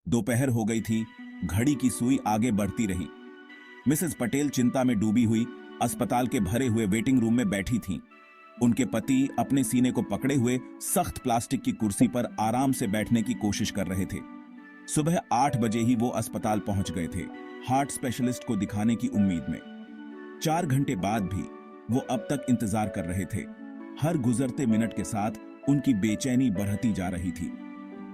दोपहर हो गई थी। घड़ी की सुई आगे बढ़ती रही। मिसेस पटेल चिंता में डूबी हुई अस्पताल के भरे हुए वेटिंग रूम में बैठी थीं। उनके पति अपने सीने को पकड़े हुए सख्त प्लास्टिक की कुर्सी पर आराम से बैठने की कोशिश कर रहे थे। सुबह 8 बजे ही वो अस्पताल पहुंच गए थे, हार्ट स्पेशलिस्ट को दिखाने की उम्मीद में। 4 घंटे बाद भी वो अब तक इंतजार कर रहे थे। हर गुजरते मिनट के साथ उनकी बेचैनी बढ़ती जा रही थी।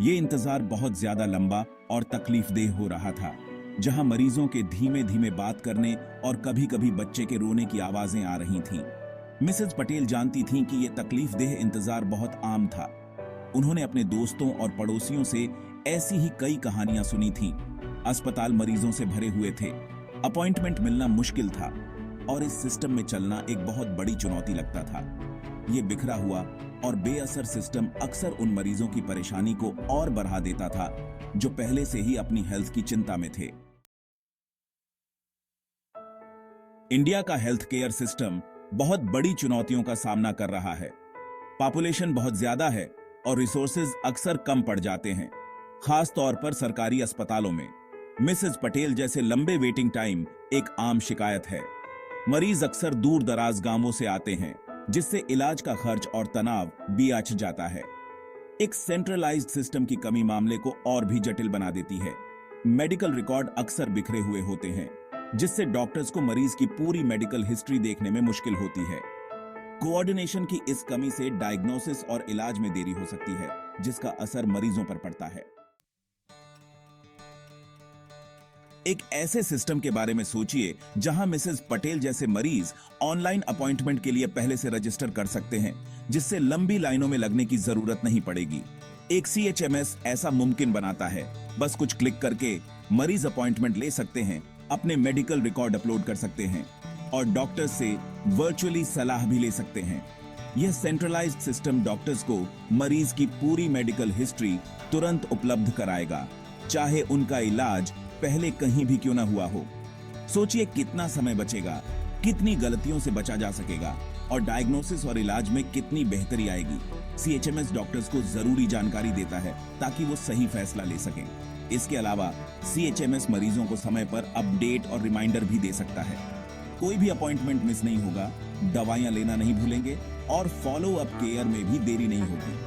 ये इंतजार बहुत ज्यादा लंबा और तकलीफदेह हो रहा था, जहां मरीजों के धीमे धीमे बात करने और कभी कभी बच्चे के रोने की आवाजें आ रही थीं। मिसेस पटेल जानती थीं कि यह तकलीफदेह इंतजार बहुत आम था। उन्होंने अपने दोस्तों और पड़ोसियों से ऐसी ही कई कहानियां सुनी थीं। अस्पताल मरीजों से भरे हुए थे, अपॉइंटमेंट मिलना मुश्किल था और इस सिस्टम में चलना एक बहुत बड़ी चुनौती लगता था। ये बिखरा हुआ और बेअसर सिस्टम अक्सर उन मरीजों की परेशानी को और बढ़ा देता था जो पहले से ही अपनी हेल्थ की चिंता में थे। इंडिया का हेल्थ केयर सिस्टम बहुत बड़ी चुनौतियों का सामना कर रहा है। पॉपुलेशन बहुत ज्यादा है और रिसोर्सेज अक्सर कम पड़ जाते हैं, खास तौर पर सरकारी अस्पतालों में। मिसेस पटेल जैसे लंबे वेटिंग टाइम एक आम शिकायत है। मरीज अक्सर दूर दराज गांवों से आते हैं, जिससे इलाज का खर्च और तनाव बियाच जाता है। एक सेंट्रलाइज्ड सिस्टम की कमी मामले को और भी जटिल बना देती है। मेडिकल रिकॉर्ड अक्सर बिखरे हुए होते हैं, जिससे डॉक्टर्स को मरीज की पूरी मेडिकल हिस्ट्री देखने में मुश्किल होती है। कोऑर्डिनेशन की इस कमी से डायग्नोसिस और इलाज में देरी हो सकती है, जिसका असर मरीजों पर पड़ता है। एक ऐसे सिस्टम के बारे में सोचिए जहां मिसेस पटेल जैसे मरीज ऑनलाइन अपॉइंटमेंट के लिए पहले से रजिस्टर कर सकते हैं, जिससे लंबी लाइनों में लगने की जरूरत नहीं पड़ेगी। एक CHMS ऐसा मुमकिन बनाता है। बस कुछ क्लिक करके मरीज अपॉइंटमेंट ले सकते हैं, अपने मेडिकल रिकॉर्ड अपलोड कर सकते हैं और डॉक्टर से वर्चुअली सलाह भी ले सकते हैं। यह सेंट्रलाइज्ड सिस्टम डॉक्टर्स को मरीज की पूरी मेडिकल हिस्ट्री तुरंत उपलब्ध कराएगा, चाहे उनका इलाज पहले कहीं भी क्यों ना हुआ हो। सोचिए कितना समय बचेगा, कितनी गलतियों से बचा जा सकेगा और डायग्नोसिस और इलाज में कितनी बेहतरी आएगी। CHMS डॉक्टर्स को जरूरी जानकारी देता है ताकि वो सही फैसला ले सकें। इसके अलावा CHMS मरीजों को समय पर अपडेट और रिमाइंडर भी दे सकता है। कोई भी अपॉइंटमेंट मिस नहीं होगा, दवाइयां लेना नहीं भूलेंगे और फॉलो अप केयर में भी देरी नहीं होगी।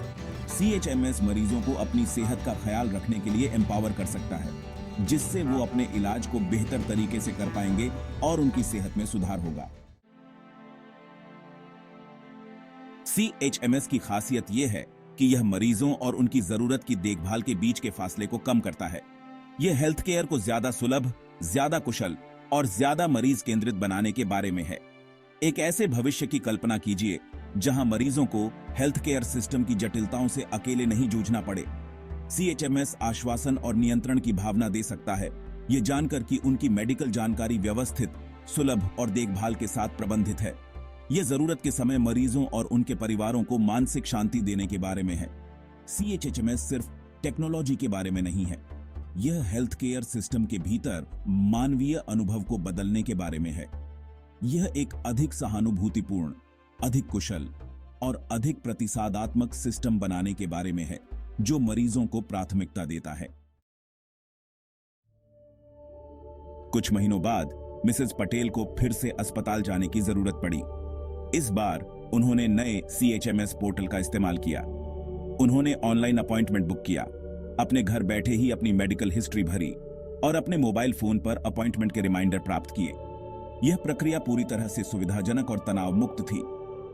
CHMS मरीजों को अपनी सेहत का ख्याल रखने के लिए एम्पावर कर सकता है, जिससे वो अपने इलाज को बेहतर तरीके से कर पाएंगे और उनकी सेहत में सुधार होगा। CHMS की खासियत यह है कि यह मरीजों और उनकी जरूरत की देखभाल के बीच के फासले को कम करता है। यह हेल्थ केयर को ज्यादा सुलभ, ज्यादा कुशल और ज्यादा मरीज केंद्रित बनाने के बारे में है। एक ऐसे भविष्य की कल्पना कीजिए जहां मरीजों को हेल्थ केयर सिस्टम की जटिलताओं से अकेले नहीं जूझना पड़े। CHMS आश्वासन और नियंत्रण की भावना दे सकता है, ये जानकर कि उनकी मेडिकल जानकारी व्यवस्थित, सुलभ और देखभाल के साथ प्रबंधित है। यह जरूरत के समय मरीजों और उनके परिवारों को मानसिक शांति देने के बारे में है। CHMS सिर्फ टेक्नोलॉजी के बारे में नहीं है, यह हेल्थ केयर सिस्टम के भीतर मानवीय अनुभव को बदलने के बारे में है। यह एक अधिक सहानुभूतिपूर्ण, अधिक कुशल और अधिक प्रतिसादात्मक सिस्टम बनाने के बारे में है, जो मरीजों को प्राथमिकता देता है। कुछ महीनों बाद मिसेस पटेल को फिर से अस्पताल जाने की जरूरत पड़ी। इस बार उन्होंने नए CHMS पोर्टल का इस्तेमाल किया। उन्होंने ऑनलाइन अपॉइंटमेंट बुक किया, अपने घर बैठे ही अपनी मेडिकल हिस्ट्री भरी और अपने मोबाइल फोन पर अपॉइंटमेंट के रिमाइंडर प्राप्त किए। यह प्रक्रिया पूरी तरह से सुविधाजनक और तनाव मुक्त थी।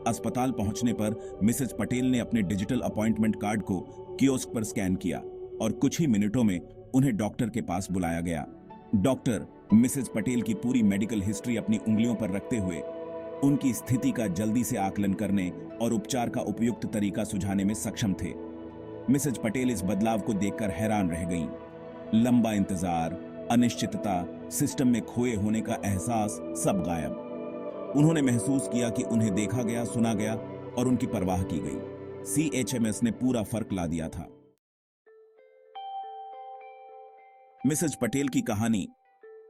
अस्पताल पहुंचने पर मिसेस पटेल ने अपने डिजिटल अपॉइंटमेंट कार्ड को कियोस्क पर स्कैन किया और कुछ ही मिनटों में उन्हें डॉक्टर के पास बुलाया गया। डॉक्टर मिसेस पटेल की पूरी मेडिकल हिस्ट्री अपनी उंगलियों पर रखते हुए उनकी स्थिति का जल्दी से आकलन करने और उपचार का उपयुक्त तरीका सुझाने में सक्षम थे। मिसेस पटेल इस बदलाव को देखकर हैरान रह गईं। लंबा इंतजार, अनिश्चितता, सिस्टम में खोए होने का एहसास सब गायब। उन्होंने महसूस किया कि उन्हें देखा गया, सुना गया और उनकी परवाह की गई। CHMS ने पूरा फर्क ला दिया था। मिसेस पटेल की कहानी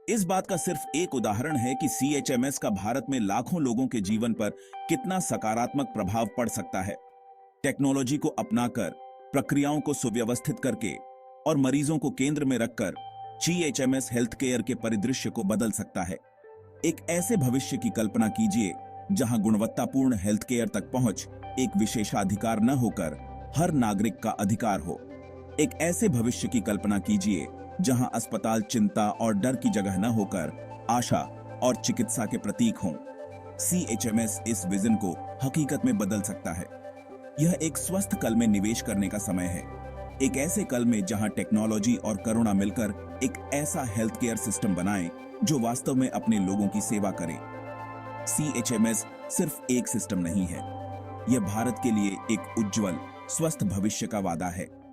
इस बात का सिर्फ एक उदाहरण है कि CHMS का भारत में लाखों लोगों के जीवन पर कितना सकारात्मक प्रभाव पड़ सकता है। टेक्नोलॉजी को अपनाकर, प्रक्रियाओं को सुव्यवस्थित करके और मरीजों को केंद्र में रखकर CHMS हेल्थ केयर के परिदृश्य को बदल सकता है। एक ऐसे भविष्य की कल्पना कीजिए जहां गुणवत्तापूर्ण हेल्थ केयर तक पहुंच एक विशेषाधिकार न होकर हर नागरिक का अधिकार हो। एक ऐसे भविष्य की कल्पना कीजिए जहां अस्पताल चिंता और डर की जगह न होकर आशा और चिकित्सा के प्रतीक हों। CHMS इस विजन को हकीकत में बदल सकता है। यह एक स्वस्थ कल में निवेश करने का समय है, एक ऐसे कल में जहां टेक्नोलॉजी और करुणा मिलकर एक ऐसा हेल्थ केयर सिस्टम बनाएं जो वास्तव में अपने लोगों की सेवा करे। CHMS सिर्फ एक सिस्टम नहीं है, यह भारत के लिए एक उज्जवल, स्वस्थ भविष्य का वादा है।